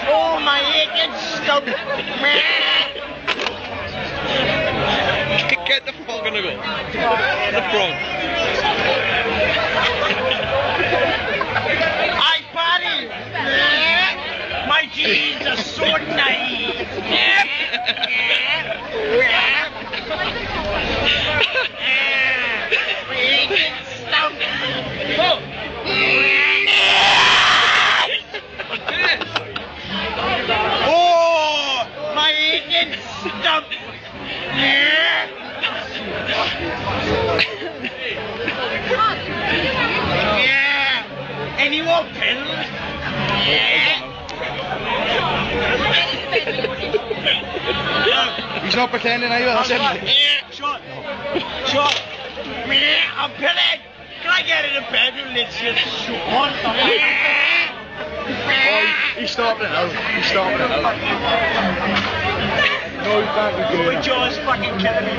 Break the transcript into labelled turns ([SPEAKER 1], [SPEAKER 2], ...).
[SPEAKER 1] Oh, my aching stomach.
[SPEAKER 2] Get the fuck on the go. The front.
[SPEAKER 1] Hi, buddy. My jeans are so nice. Aching stomach. Oh, my aching stomach. Yeah. Any more pills? Yeah.
[SPEAKER 2] He's not pretending, are you? That's it.
[SPEAKER 1] Yeah. Shut. Shut. I'm pilling. Can I get in the bedroom? Let's get short.
[SPEAKER 2] He's stopping it now. He's stopping it now. No, he can't be doing
[SPEAKER 1] My jaw's fucking killing me.